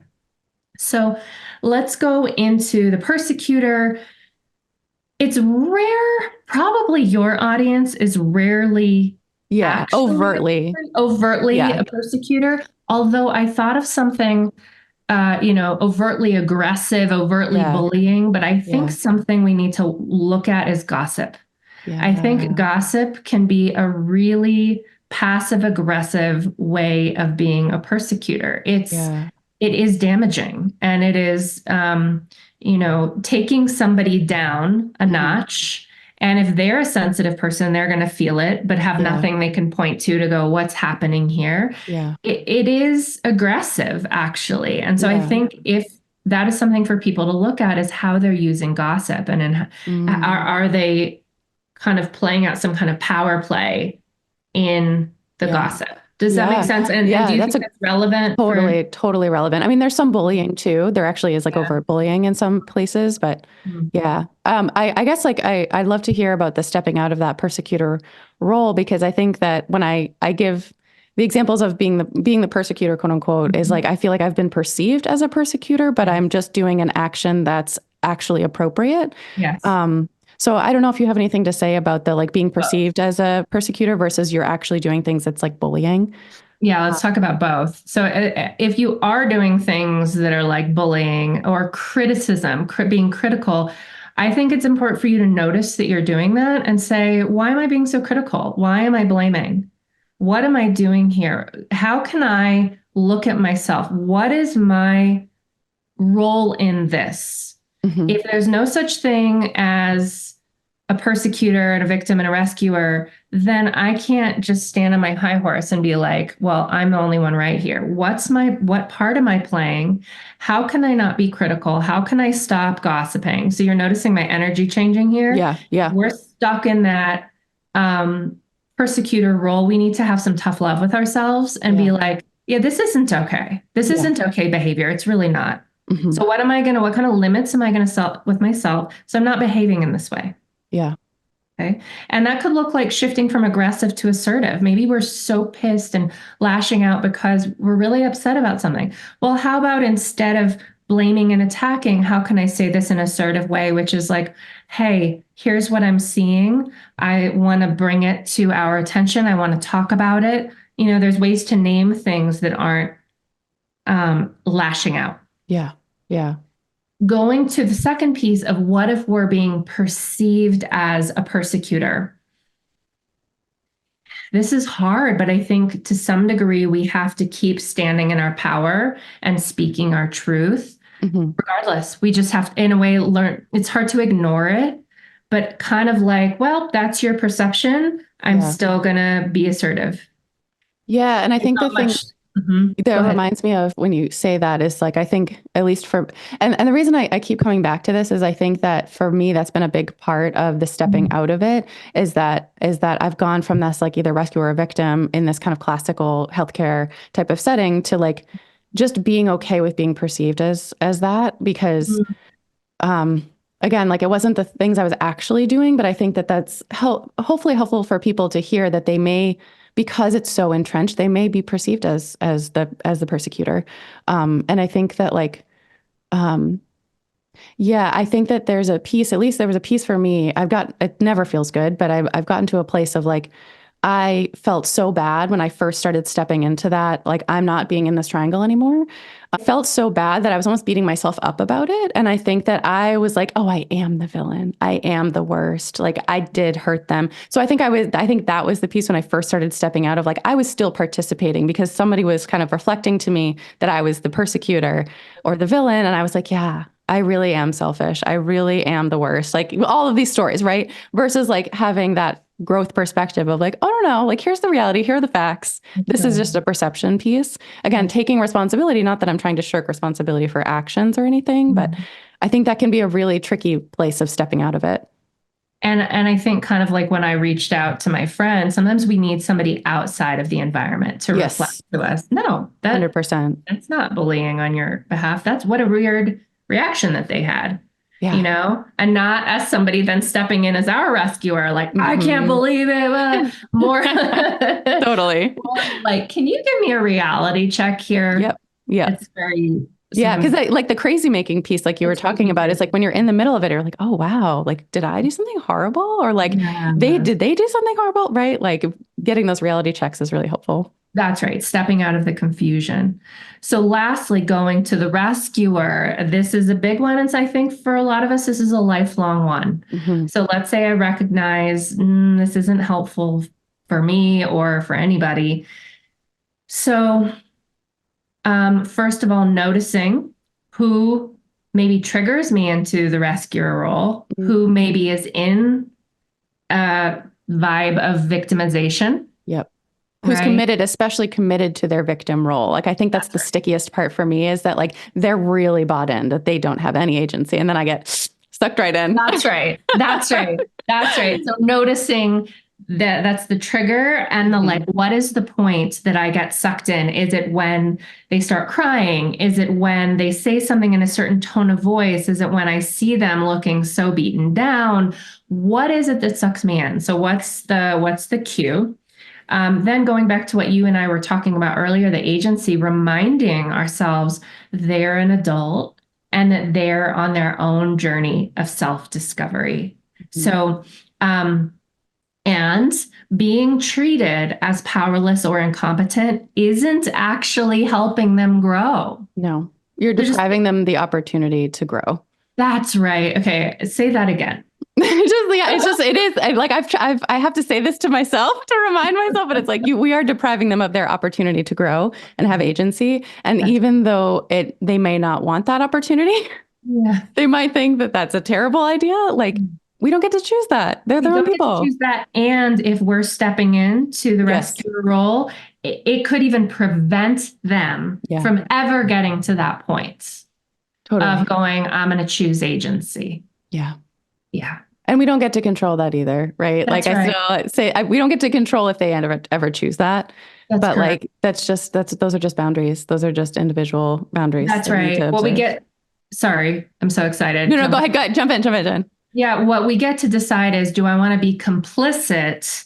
So let's go into the persecutor. It's rare. Probably your audience is rarely overtly a persecutor. Although I thought of something overtly aggressive, overtly bullying, but I think something we need to look at is gossip. Yeah. I think gossip can be a really passive aggressive way of being a persecutor. It is damaging, and it is, taking somebody down a notch. And if they're a sensitive person, they're going to feel it, but have nothing they can point to go, what's happening here? Yeah. It is aggressive, actually. And so I think if that is something for people to look at is how they're using gossip, and are they kind of playing out some kind of power play in the gossip? Does that make sense? And do you think that's relevant? Totally relevant. I mean, there's some bullying too. There actually is like overt bullying in some places, but I guess like I'd love to hear about the stepping out of that persecutor role, because I think that when I give the examples of being the persecutor, quote unquote, is like, I feel like I've been perceived as a persecutor, but I'm just doing an action that's actually appropriate. Yes. So I don't know if you have anything to say about the like being perceived as a persecutor versus you're actually doing things that's like bullying. Yeah, let's talk about both. So, if you are doing things that are like bullying or criticism, being critical, I think it's important for you to notice that you're doing that and say, why am I being so critical? Why am I blaming? What am I doing here? How can I look at myself? What is my role in this? Hmm. If there's no such thing as a persecutor and a victim and a rescuer, then I can't just stand on my high horse and be like, well, I'm the only one right here. What part am I playing? How can I not be critical? How can I stop gossiping? So you're noticing my energy changing here. Yeah. Yeah. We're stuck in that um, persecutor role. We need to have some tough love with ourselves and be Yeah. like, yeah, this isn't okay. This Yeah. isn't okay behavior. It's really not. Hmm. So what kind of limits am I going to set with myself so I'm not behaving in this way? Yeah. Okay. And that could look like shifting from aggressive to assertive. Maybe we're so pissed and lashing out because we're really upset about something. Well, how about instead of blaming and attacking, how can I say this in an assertive way, which is like, hey, here's what I'm seeing. I want to bring it to our attention. I want to talk about it. There's ways to name things that aren't lashing out. Yeah. Yeah. Going to the second piece of what if we're being perceived as a persecutor? This is hard, but I think to some degree we have to keep standing in our power and speaking our truth. Hmm. Regardless, we just have to, in a way, learn. It's hard to ignore it, but kind of like, well, that's your perception. I'm Yeah. still going to be assertive. Yeah. And I There's think the not thing much. Mhm. Go that ahead. reminds me of when you say that is like, I think at least for, and the reason I keep coming back to this is I think that for me, that's been a big part of the stepping out of it is that I've gone from this like either rescuer or victim in this kind of classical healthcare type of setting to like just being okay with being perceived as that because Mhm. um again, like it wasn't the things I was actually doing, but I think that that's hopefully helpful for people to hear that they may, because it's so entrenched, they may be perceived as the persecutor. And I think that like, um, yeah, I think that there's a piece, at least there was a piece for me. It never feels good, but I've gotten to a place of like, I felt so bad when I first started stepping into that. Like, I'm not being in this triangle anymore. I felt so bad that I was almost beating myself up about it. And I think that I was like, oh, I am the villain. I am the worst. Like, I did hurt them. So I think that was the piece when I first started stepping out of like, I was still participating because somebody was kind of reflecting to me that I was the persecutor or the villain. And I was like, yeah, I really am selfish. I really am the worst. Like all of these stories, right? Versus like having that growth perspective of like, oh no, like here's the reality, here are the facts. This is just a perception piece. Again, taking responsibility, not that I'm trying to shirk responsibility for actions or anything, but I think that can be a really tricky place of stepping out of it. And I think kind of like when I reached out to my friend, sometimes we need somebody outside of the environment to reflect Yes, to us. No, 100%. that's not bullying on your behalf. That's what a weird reaction that they had, Yeah. and not as somebody then stepping in as our rescuer, like, I can't Mhm. believe it. More, Totally. more like, can you give me a reality check here? Yep. Yep. It's very Yeah, sometimes because like the crazy making piece, like you were it's talking really about, is weird. like when you're in the middle of it, you're like, oh wow, like did I do something horrible, or like Yeah. they do something horrible, right? Like getting those reality checks is really helpful. That's right, stepping out of the confusion. So, lastly, going to the rescuer. This is a big one. And so I think for a lot of us, this is a lifelong one. Hmm. So, let's say I recognize this isn't helpful for me or for anybody. So, first of all, noticing who maybe triggers me into the rescuer role, who maybe is in a vibe of victimization, Yep. Who's right? committed, especially committed to their victim role. Like I think that's That's the right. stickiest part for me is that like they're really bought in that they don't have any agency, and then I get sucked right in. That's right. That's right. That's right. So noticing that that's the trigger and the like, Mhm. what is the point that I get sucked in? Is it when they start crying? Is it when they say something in a certain tone of voice? Is it when I see them looking so beaten down? What is it that sucks me in? So what's the cue? Then going back to what you and I were talking about earlier, the agency, reminding ourselves they're an adult and that they're on their own journey of self-discovery. So, and being treated as powerless or incompetent isn't actually helping them grow. No, you're depriving them the opportunity to grow. That's right. Okay. Say that again. It is like, I have to say this to myself to remind myself, but it's like we are depriving them of their opportunity to grow and have agency. And even though they may not want that opportunity, they might think that that's a terrible idea. Like, we don't get to choose that. They're their own people. Choose that. And if we're stepping into the rescuer role, it could even prevent them from ever getting to that point of going, I'm going to choose agency. Yeah. Yeah. And we don't get to control that either, right? That's like I still say, we don't get to control if they ever choose that. But correct. Like, those are just boundaries. Those are just individual boundaries. That's right. Well, sorry, I'm so excited. No, go ahead. Jump in. Yeah. What we get to decide is, do I want to be complicit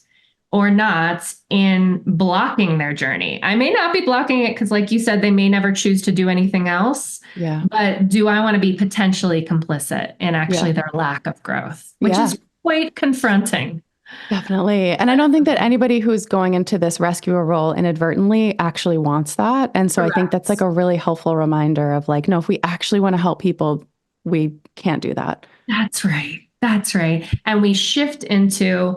or not in blocking their journey? I may not be blocking it because, like you said, they may never choose to do anything else. Yeah. But do I want to be potentially complicit in actually their lack of growth, which is quite confronting? Definitely. And I don't think that anybody who's going into this rescuer role inadvertently actually wants that. And so I think that's like a really helpful reminder of like, no, if we actually want to help people, we can't do that. That's right. That's right. And we shift into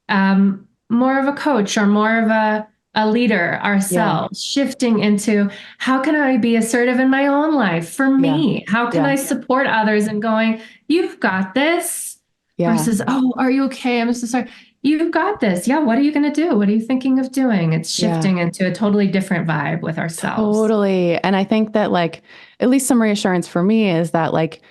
more of a coach or more of a leader ourselves, shifting into how can I be assertive in my own life for me? How can I support others and going, you've got this versus, oh, are you okay? I'm so sorry. You've got this. Yeah. What are you going to do? What are you thinking of doing? It's shifting into a totally different vibe with ourselves. Totally. And I think that like, at least some reassurance for me is that like,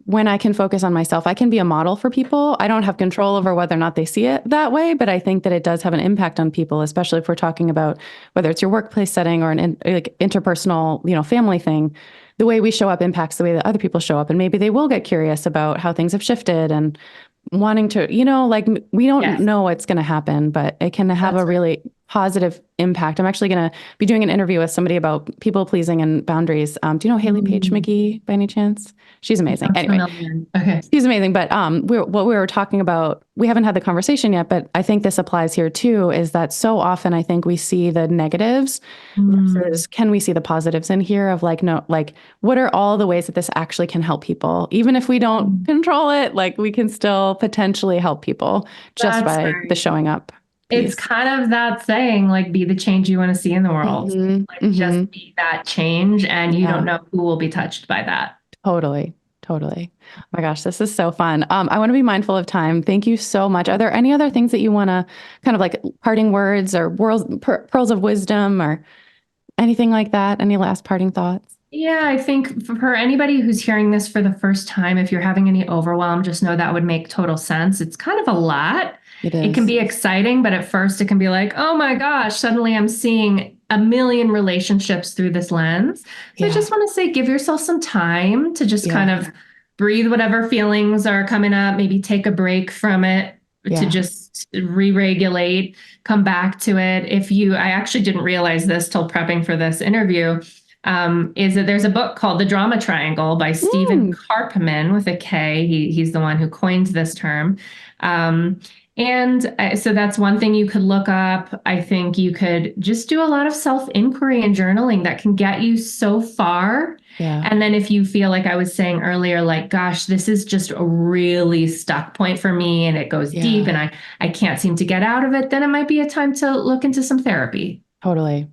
when I can focus on myself, I can be a model for people. I don't have control over whether or not they see it that way, but I think that it does have an impact on people, especially if we're talking about whether it's your workplace setting or an like interpersonal, family thing. The way we show up impacts the way that other people show up. And maybe they will get curious about how things have shifted and wanting to, like we don't know what's going to happen, but it can have a really positive impact. I'm actually going to be doing an interview with somebody about people pleasing and boundaries. Do you know Haley Page McGee by any chance? She's amazing. Anyway, okay. She's amazing. But what we were talking about, we haven't had the conversation yet, but I think this applies here too, is that so often I think we see the negatives versus can we see the positives in here of like, no, like what are all the ways that this actually can help people? Even if we don't control it, like we can still potentially help people just by the showing up. It's kind of that saying, like, be the change you want to see in the world. Just be that change, and you don't know who will be touched by that. Totally. Oh my gosh, this is so fun. I want to be mindful of time. Thank you so much. Are there any other things that you want to kind of like parting words or pearls of wisdom or anything like that? Any last parting thoughts? Yeah, I think for anybody who's hearing this for the first time, if you're having any overwhelm, just know that would make total sense. It's kind of a lot. It can be exciting, but at first it can be like, oh my gosh, suddenly I'm seeing a million relationships through this lens. So I just want to say, give yourself some time to just kind of breathe whatever feelings are coming up, maybe take a break from it to just re-regulate, come back to it. I actually didn't realize this till prepping for this interview, is that there's a book called The Drama Triangle by Stephen Karpman with a K. He's the one who coined this term. And so that's one thing you could look up. I think you could just do a lot of self-inquiry and journaling that can get you so far. Yeah. And then if you feel like I was saying earlier, like, gosh, this is just a really stuck point for me and it goes deep and I can't seem to get out of it, then it might be a time to look into some therapy. Totally.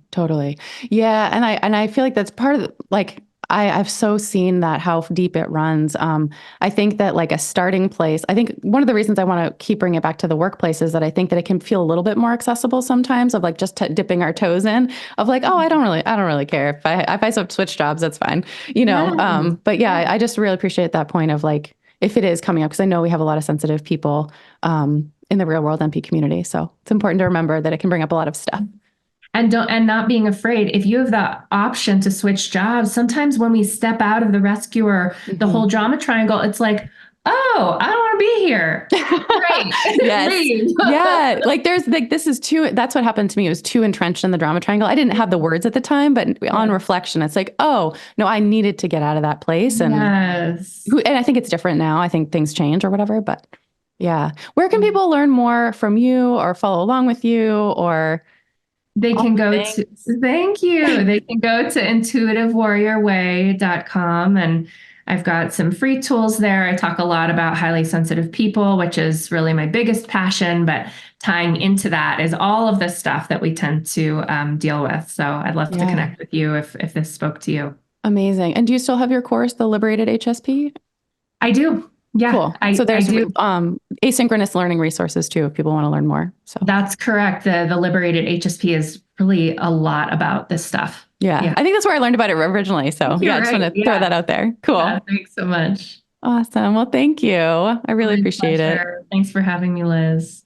Yeah. And I feel like that's part of like, I've so seen that how deep it runs. I think that like a starting place, I think one of the reasons I want to keep bringing it back to the workplace is that I think that it can feel a little bit more accessible sometimes of like just dipping our toes in of like, oh, I don't really care if I switch jobs, that's fine, but yeah, I just really appreciate that point of like, if it is coming up, because I know we have a lot of sensitive people in the real world NP community. So it's important to remember that it can bring up a lot of stuff. And not being afraid. If you have the option to switch jobs, sometimes when we step out of the rescuer, the whole drama triangle, it's like, oh, I don't want to be here. Great. Yes. Leave. Yeah. Like there's like, this is too, that's what happened to me. It was too entrenched in the drama triangle. I didn't have the words at the time, but on reflection, it's like, oh, no, I needed to get out of that place. Yes. And I think it's different now. I think things change or whatever, but yeah. Where can people learn more from you or follow along with you or They all can the go things? to, thank you. They can go to intuitivewarriorway.com, and I've got some free tools there. I talk a lot about highly sensitive people, which is really my biggest passion, but tying into that is all of the stuff that we tend to deal with. So I'd love to connect with you if this spoke to you. Amazing. And do you still have your course, The Liberated HSP? I do. Yeah, Cool. So I there's do. asynchronous learning resources too, if people want to learn more. So That's correct. The liberated HSP is really a lot about this stuff. yeah, I think that's where I learned about it originally. So yeah, I just want to throw that out there. Cool. Yeah, thanks so much. Awesome. Well, thank you. I really appreciate it. Thanks for having me, Liz.